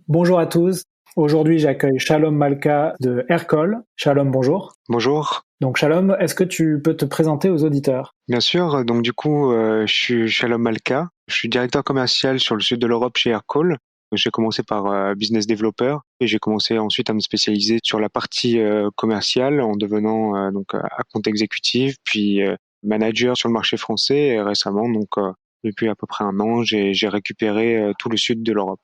Bonjour à tous. Aujourd'hui, j'accueille Shalom Malka de Aircall. Shalom, bonjour. Bonjour. Donc Shalom, est-ce que tu peux te présenter aux auditeurs? Bien sûr, donc du coup, je suis Shalom Malka. Je suis directeur commercial sur le sud de l'Europe chez Aircall. J'ai commencé par business developer et j'ai commencé ensuite à me spécialiser sur la partie commerciale en devenant account exécutif, puis manager sur le marché français et récemment, depuis à peu près un an, j'ai récupéré tout le sud de l'Europe.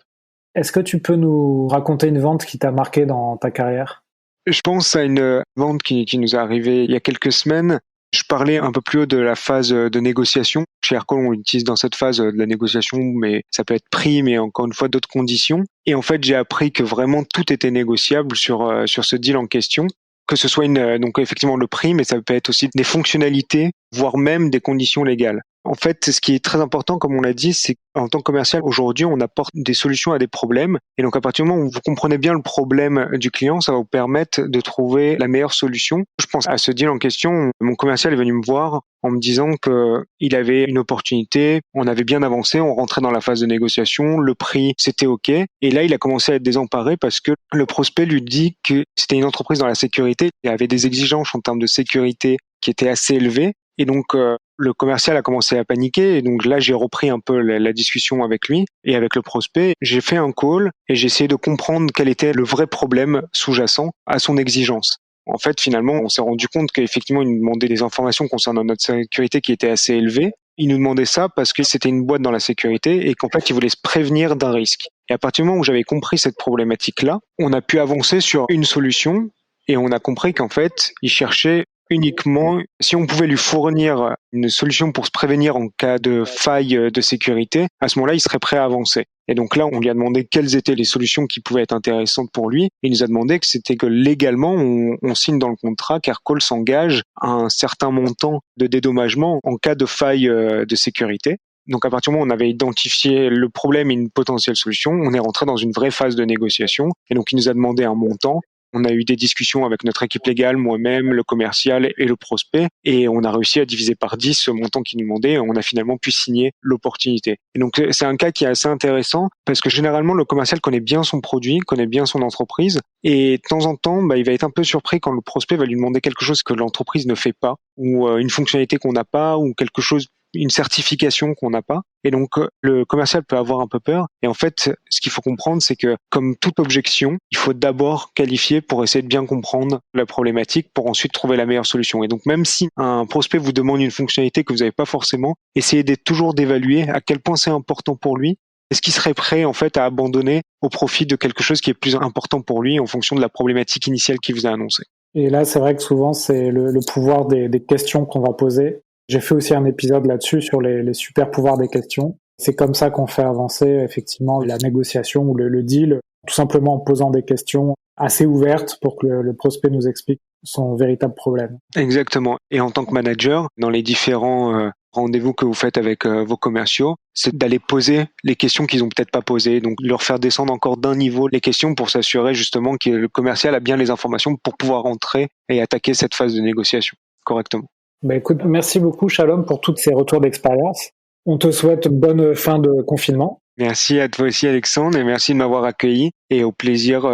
Est-ce que tu peux nous raconter une vente qui t'a marqué dans ta carrière? Je pense à une vente qui nous est arrivée il y a quelques semaines. Je parlais un peu plus haut de la phase de négociation. Chez Aircall, on utilise dans cette phase de la négociation, mais ça peut être prix, mais encore une fois d'autres conditions. Et en fait, j'ai appris que vraiment tout était négociable sur ce deal en question. Que ce soit donc effectivement le prix, mais ça peut être aussi des fonctionnalités, voire même des conditions légales. En fait, ce qui est très important, comme on l'a dit, c'est qu'en tant que commercial, aujourd'hui, on apporte des solutions à des problèmes. Et donc, à partir du moment où vous comprenez bien le problème du client, ça va vous permettre de trouver la meilleure solution. Je pense à ce deal en question. Mon commercial est venu me voir en me disant que il avait une opportunité. On avait bien avancé. On rentrait dans la phase de négociation. Le prix, c'était OK. Et là, il a commencé à être désemparé parce que le prospect lui dit que c'était une entreprise dans la sécurité. Il y avait des exigences en termes de sécurité qui étaient assez élevées. Et donc, le commercial a commencé à paniquer. Et donc là, j'ai repris un peu la discussion avec lui et avec le prospect. J'ai fait un call et j'ai essayé de comprendre quel était le vrai problème sous-jacent à son exigence. En fait, finalement, on s'est rendu compte qu'effectivement, il nous demandait des informations concernant notre sécurité qui étaient assez élevées. Il nous demandait ça parce que c'était une boîte dans la sécurité et qu'en fait, il voulait se prévenir d'un risque. Et à partir du moment où j'avais compris cette problématique-là, on a pu avancer sur une solution et on a compris qu'en fait, il cherchait uniquement, si on pouvait lui fournir une solution pour se prévenir en cas de faille de sécurité, à ce moment-là, il serait prêt à avancer. Et donc là, on lui a demandé quelles étaient les solutions qui pouvaient être intéressantes pour lui. Il nous a demandé que c'était que légalement, on signe dans le contrat qu'Aircall s'engage à un certain montant de dédommagement en cas de faille de sécurité. Donc à partir du moment où on avait identifié le problème et une potentielle solution, on est rentré dans une vraie phase de négociation. Et donc il nous a demandé un montant. On a eu des discussions avec notre équipe légale, moi-même, le commercial et le prospect, et on a réussi à diviser par 10 ce montant qu'il nous demandait, et on a finalement pu signer l'opportunité. Et donc c'est un cas qui est assez intéressant, parce que généralement le commercial connaît bien son produit, connaît bien son entreprise, et de temps en temps, il va être un peu surpris quand le prospect va lui demander quelque chose que l'entreprise ne fait pas, ou une fonctionnalité qu'on n'a pas, ou quelque chose, une certification qu'on n'a pas. Et donc, le commercial peut avoir un peu peur. Et en fait, ce qu'il faut comprendre, c'est que comme toute objection, il faut d'abord qualifier pour essayer de bien comprendre la problématique pour ensuite trouver la meilleure solution. Et donc, même si un prospect vous demande une fonctionnalité que vous n'avez pas forcément, essayez toujours d'évaluer à quel point c'est important pour lui. Est-ce qu'il serait prêt, en fait, à abandonner au profit de quelque chose qui est plus important pour lui en fonction de la problématique initiale qu'il vous a annoncée? Et là, c'est vrai que souvent, c'est le pouvoir des questions qu'on va poser. J'ai fait aussi un épisode là-dessus sur les super pouvoirs des questions. C'est comme ça qu'on fait avancer effectivement la négociation ou le deal, tout simplement en posant des questions assez ouvertes pour que le prospect nous explique son véritable problème. Exactement. Et en tant que manager, dans les différents rendez-vous que vous faites avec vos commerciaux, c'est d'aller poser les questions qu'ils ont peut-être pas posées, donc leur faire descendre encore d'un niveau les questions pour s'assurer justement que le commercial a bien les informations pour pouvoir entrer et attaquer cette phase de négociation correctement. Écoute, merci beaucoup Shalom pour tous ces retours d'expérience. On te souhaite une bonne fin de confinement. Merci à toi aussi Alexandre et merci de m'avoir accueilli et au plaisir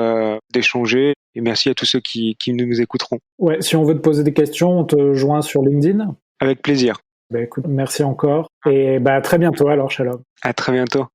d'échanger et merci à tous ceux qui nous écouteront. Ouais, si on veut te poser des questions, on te joint sur LinkedIn. Avec plaisir. Écoute, merci encore et à très bientôt alors Shalom. À très bientôt.